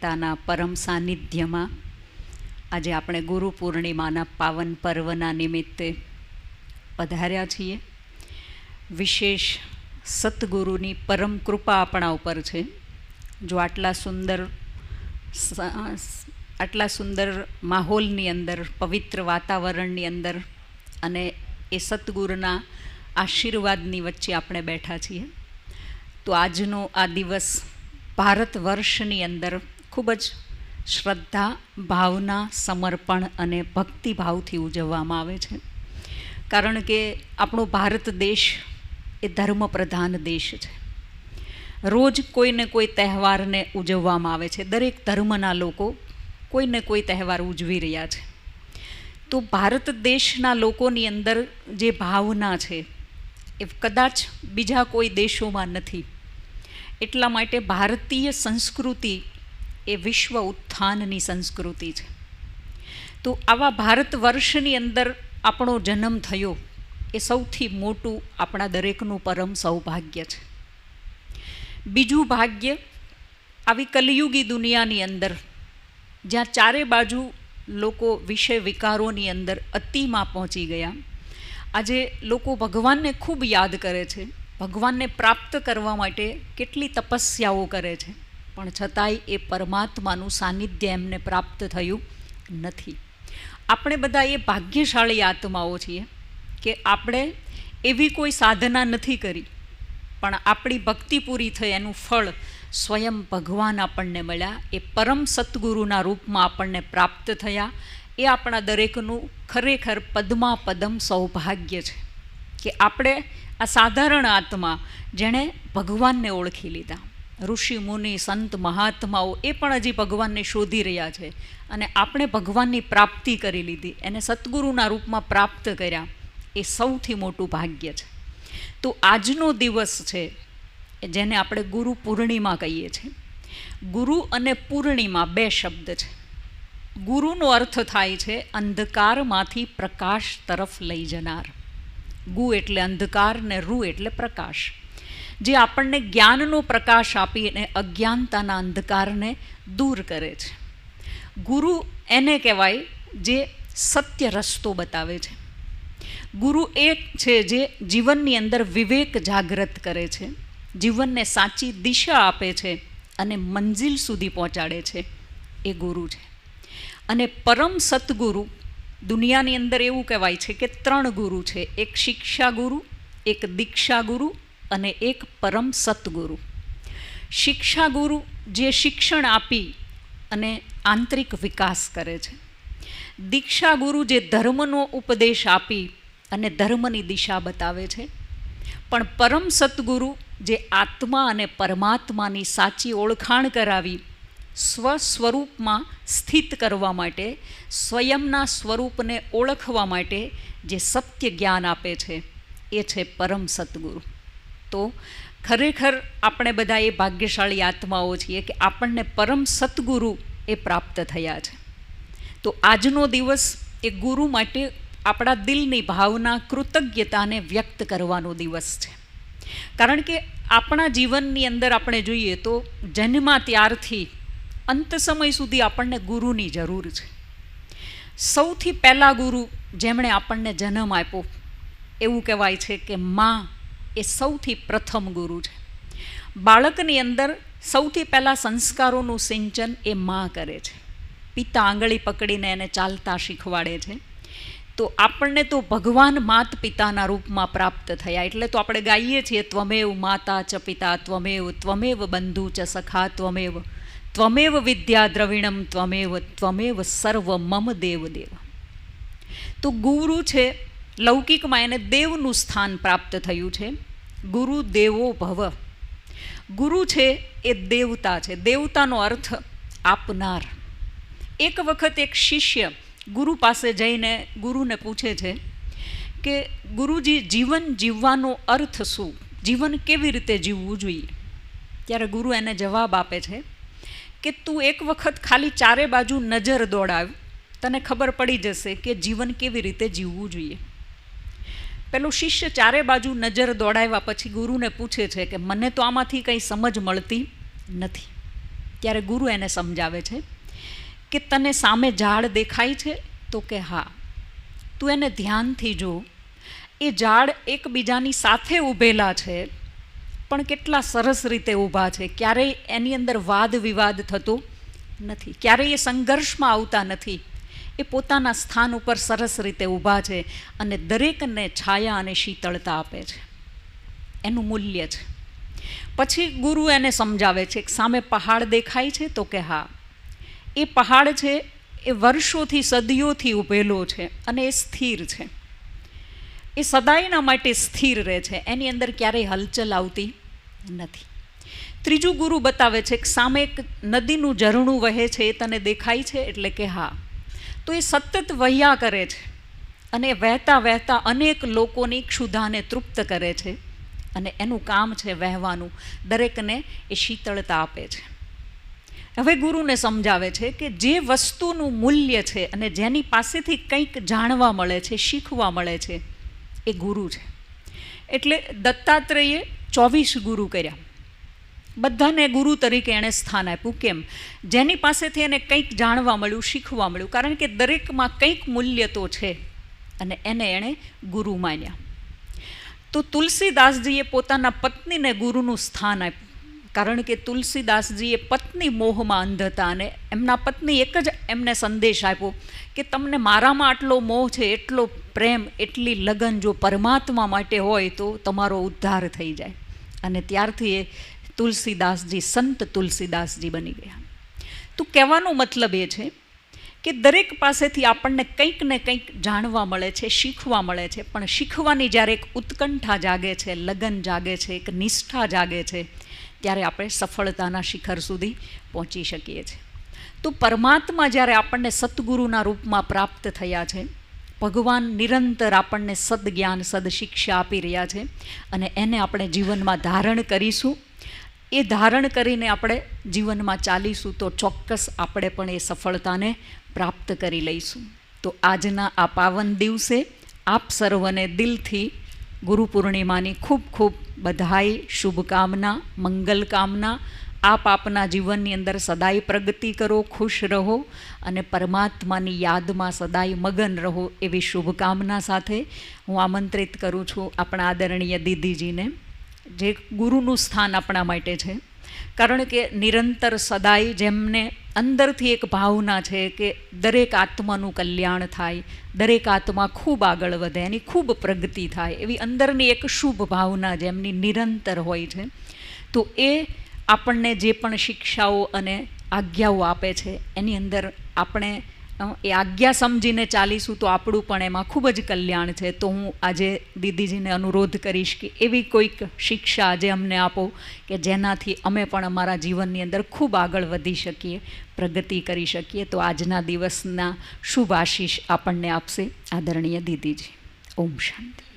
પિતાના પરમ સાનિધ્યમાં આજે આપણે ગુરુ પૂર્ણિમાના પાવન પર્વના નિમિત્તે પધાર્યા છીએ. વિશેષ સતગુરુની પરમ કૃપા આપણા ઉપર છે. જો આટલા સુંદર માહોલની અંદર, પવિત્ર વાતાવરણની અંદર અને એ સતગુરુના આશીર્વાદની વચ્ચે આપણે બેઠા છીએ, તો આજનો આ દિવસ ભારત વર્ષની અંદર ખૂબ જ શ્રદ્ધા, ભાવના, સમર્પણ અને ભક્તિભાવથી ઉજવવામાં આવે છે. કારણ કે આપણો ભારત દેશ એ ધર્મપ્રધાન દેશ છે. રોજ કોઈને કોઈ તહેવારને ઉજવવામાં આવે છે. દરેક ધર્મના લોકો કોઈને કોઈ તહેવાર ઉજવી રહ્યા છે. તો ભારત દેશના લોકોની અંદર જે ભાવના છે એ કદાચ બીજા કોઈ દેશોમાં નથી. એટલા માટે ભારતીય સંસ્કૃતિ એ વિશ્વ ઉત્થાનની સંસ્કૃતિ છે. તો આવા ભારત વર્ષની અંદર આપણો જન્મ થયો એ સૌથી મોટું આપણા દરેકનું પરમ સૌભાગ્ય છે. બીજું ભાગ્ય, આવી કલિયુગી દુનિયાની અંદર જ્યાં ચારે બાજુ લોકો વિષય વિકારોની અંદર અતિમાં પહોંચી ગયા, આજે લોકો ભગવાનને ખૂબ યાદ કરે છે, ભગવાનને પ્રાપ્ત કરવા માટે કેટલી તપસ્યાઓ કરે છે, પણ છતાંય એ પરમાત્માનું સાનિધ્ય એમને પ્રાપ્ત થયું નથી. આપણે બધા એ ભાગ્યશાળી આત્માઓ છીએ કે આપણે એવી કોઈ સાધના નથી કરી, પણ આપણી ભક્તિ પૂરી થઈ, એનું ફળ સ્વયં ભગવાન આપણને મળ્યા, એ પરમ સતગુરુના રૂપમાં આપણને પ્રાપ્ત થયા. એ આપણા દરેકનું ખરેખર પદમા પદમ સૌભાગ્ય છે કે આપણે આ સાધારણ આત્મા જેણે ભગવાનને ઓળખી લીધા. ઋષિ મુનિ સંત મહાત્માઓ એ પણ હજી ભગવાનને શોધી રહ્યા છે અને આપણે ભગવાનની પ્રાપ્તિ કરી લીધી, એને સતગુરુના રૂપમાં પ્રાપ્ત કર્યા. એ સૌથી મોટું ભાગ્ય છે. તો આજનો દિવસ છે જેને આપણે ગુરુ પૂર્ણિમા કહીએ છીએ. ગુરુ અને પૂર્ણિમા બે શબ્દ છે. ગુરુનો અર્થ થાય છે અંધકારમાંથી પ્રકાશ તરફ લઈ જનાર. ગુ એટલે અંધકાર ને રૂ એટલે પ્રકાશ, જે આપણને જ્ઞાનનો પ્રકાશ આપીને અજ્ઞાનતાના અંધકારને દૂર કરે છે. ગુરુ એને કહેવાય જે સત્ય રસ્તો બતાવે છે. ગુરુ એ છે જે જીવનની અંદર વિવેક જાગૃત કરે છે, જીવનને સાચી દિશા આપે છે અને મંજિલ સુધી પહોંચાડે છે. એ ગુરુ છે. અને પરમ સતગુરુ, દુનિયાની અંદર એવું કહેવાય છે કે 3 ગુરુ છે. એક શિક્ષા ગુરુ, એક દીક્ષા ગુરુ અને એક પરમ સતગુરુ. શિક્ષા ગુરુ જે શિક્ષણ આપી અને આંતરિક વિકાસ કરે છે. દીક્ષા ગુરુ જે ધર્મનો ઉપદેશ આપી અને ધર્મની દિશા બતાવે છે. પણ પરમ સતગુરુ જે આત્મા અને પરમાત્માની સાચી ઓળખાણ કરાવી સ્વસ્વરૂપમાં સ્થિત કરવા માટે, સ્વયંના સ્વરૂપને ઓળખવા માટે જે સત્ય જ્ઞાન આપે છે, એ છે પરમ સતગુરુ. તો ખરેખર આપણે બધા એ ભાગ્યશાળી આત્માઓ છીએ કે આપણને પરમ સતગુરુ એ પ્રાપ્ત થયા છે. તો આજનો દિવસ એ ગુરુ માટે આપણા દિલની ભાવના, કૃતજ્ઞતાને વ્યક્ત કરવાનો દિવસ છે. કારણ કે આપણા જીવનની અંદર આપણે જોઈએ તો જન્મા ત્યારથી અંત સમય સુધી આપણને ગુરુની જરૂર છે. સૌથી પહેલા ગુરુ જેમણે આપણને જન્મ આપ્યો, એવું કહેવાય છે કે માં એ સૌથી પ્રથમ ગુરુ છે. બાળકની અંદર સૌથી પહેલાં સંસ્કારોનું સિંચન એ માં કરે છે. પિતા આંગળી પકડીને એને ચાલતા શીખવાડે છે. તો આપણને તો ભગવાન માત પિતાના રૂપમાં પ્રાપ્ત થયા. એટલે તો આપણે ગાઈએ છીએ ત્વમેવ માતા ચ પિતા ત્વમેવ, ત્વમેવ બંધુ ચ સખા ત્વમેવ, ત્વમેવ વિદ્યા દ્રવિણમ ત્વમેવ, ત્વમેવ સર્વ મમ દેવ દેવ. તો ગુરુ છે, લૌકિકમાં એને દેવનું સ્થાન પ્રાપ્ત થયું છે. ગુરુ દેવો ભવ. ગુરુ છે એ દેવતા છે. દેવતાનો અર્થ આપનાર. એક વખત એક શિષ્ય ગુરુ પાસે જઈને ગુરુને પૂછે છે કે ગુરુજી, જીવન જીવવાનો અર્થ શું? જીવન કેવી રીતે જીવવું જોઈએ? ત્યારે ગુરુ એને જવાબ આપે છે કે તું એક વખત ખાલી ચારે બાજુ નજર દોડાવ, તને ખબર પડી જશે કે જીવન કેવી રીતે જીવવું જોઈએ. પેલો શિષ્ય ચારે બાજુ નજર દોડાવ્યા પછી ગુરુને પૂછે છે કે મને તો આમાંથી કંઈ સમજ મળતી નથી. ત્યારે ગુરુ એને સમજાવે છે કે તને સામે ઝાડ દેખાય છે? તો કે હા. તું એને ધ્યાનથી જો. એ ઝાડ એકબીજાની સાથે ઊભેલા છે, પણ કેટલા સરસ રીતે ઊભા છે. ક્યારેય એની અંદર વાદ વિવાદ થતો નથી, ક્યારેય એ સંઘર્ષમાં આવતા નથી. એ પોતાના સ્થાન ઉપર સરસ રીતે ઊભા છે અને દરેકને છાયા અને શીતળતા આપે છે. એનું મૂલ્ય છે. પછી ગુરુ એને સમજાવે છે કે સામે પહાડ દેખાય છે? તો કે હા. એ પહાડ છે એ વર્ષોથી સદીઓથી ઊભેલો છે અને એ સ્થિર છે. એ સદાયના માટે સ્થિર રહે છે, એની અંદર ક્યારેય હલચલ આવતી નથી. ત્રીજું ગુરુ બતાવે છે કે સામે એક નદીનું ઝરણું વહે છે, એ તને દેખાય છે? એટલે કે હા. તો એ સતત વહ્યા કરે છે અને વહેતા વહેતા અનેક લોકોની ક્ષુધાને તૃપ્ત કરે છે અને એનું કામ છે વહેવાનું. દરેકને એ શીતળતા આપે છે. હવે ગુરુને સમજાવે છે કે જે વસ્તુનું મૂલ્ય છે અને જેની પાસેથી કંઈક જાણવા મળે છે, શીખવા મળે છે, એ ગુરુ છે. એટલે દત્તાત્રેયે 24 ગુરુ કર્યા. બધાને ગુરુ તરીકે એણે સ્થાન આપ્યું. કેમ? જેની પાસેથી એને કંઈક જાણવા મળ્યું, શીખવા મળ્યું. કારણ કે દરેકમાં કંઈક મૂલ્ય તો છે અને એને એણે ગુરુ માન્યા. તો તુલસીદાસજીએ પોતાના પત્નીને ગુરુનું સ્થાન આપ્યું. કારણ કે તુલસીદાસજીએ પત્ની મોહમાં અંધ હતા અને એમના પત્ની એક જ એમને સંદેશ આપ્યો કે તમને મારામાં આટલો મોહ છે, એટલો પ્રેમ, એટલી લગન જો પરમાત્મા માટે હોય તો તમારો ઉદ્ધાર થઈ જાય. અને ત્યારથી એ તુલસીદાસજી સંત તુલસીદાસજી બની ગયા. તો કહેવાનો મતલબ એ છે કે દરેક પાસેથી આપણને કંઈક ને કંઈક જાણવા મળે છે, શીખવા મળે છે. પણ શીખવાની જ્યારે એક ઉત્કંઠા જાગે છે, લગન જાગે છે, એક નિષ્ઠા જાગે છે, ત્યારે આપણે સફળતાના શિખર સુધી પહોંચી શકીએ છીએ. તો પરમાત્મા જ્યારે આપણને સદગુરુના રૂપમાં પ્રાપ્ત થયા છે, ભગવાન નિરંતર આપણને સદજ્ઞાન, સદશિક્ષા આપી રહ્યા છે અને એને આપણે જીવનમાં ધારણ કરીશું. એ ધારણ કરીને આપણે જીવનમાં ચાલીશું તો ચોક્કસ આપણે પણ એ સફળતાને પ્રાપ્ત કરી લઈશું. તો આજના આ પાવન દિવસે આપ સર્વને દિલથી ગુરુ પૂર્ણિમાની ખૂબ ખૂબ બધાઈ, શુભકામના, મંગલ કામના. આપ આપના જીવનની અંદર સદાય પ્રગતિ કરો, ખુશ રહો અને પરમાત્માની યાદમાં સદાય મગન રહો, એવી શુભકામના સાથે હું આમંત્રિત કરું છું આપણા આદરણીય દીદીજીને, જે ગુરુનું સ્થાન આપણા માટે છે. કારણ કે નિરંતર સદાય જેમને અંદરથી એક ભાવના છે કે દરેક આત્માનું કલ્યાણ થાય, દરેક આત્મા ખૂબ આગળ વધે, એની ખૂબ પ્રગતિ થાય, એવી અંદરની એક શુભ ભાવના જેમની નિરંતર હોય છે. તો એ આપણને જે પણ શિક્ષાઓ અને આજ્ઞાઓ આપે છે એની અંદર આપણે એ આજ્ઞા સમજીને ચાલીશું તો આપણું પણ એમાં ખૂબ જ કલ્યાણ છે. તો હું આજે દીદીજીને અનુરોધ કરીશ કે એવી કોઈક શિક્ષા આજે અમને આપો કે જેનાથી અમે પણ અમારા જીવનની અંદર ખૂબ આગળ વધી શકીએ, પ્રગતિ કરી શકીએ. તો આજના દિવસના શુભ આશીષ આપણને આપશે આદરણીય દીદીજી. ઓમ શાંતિ.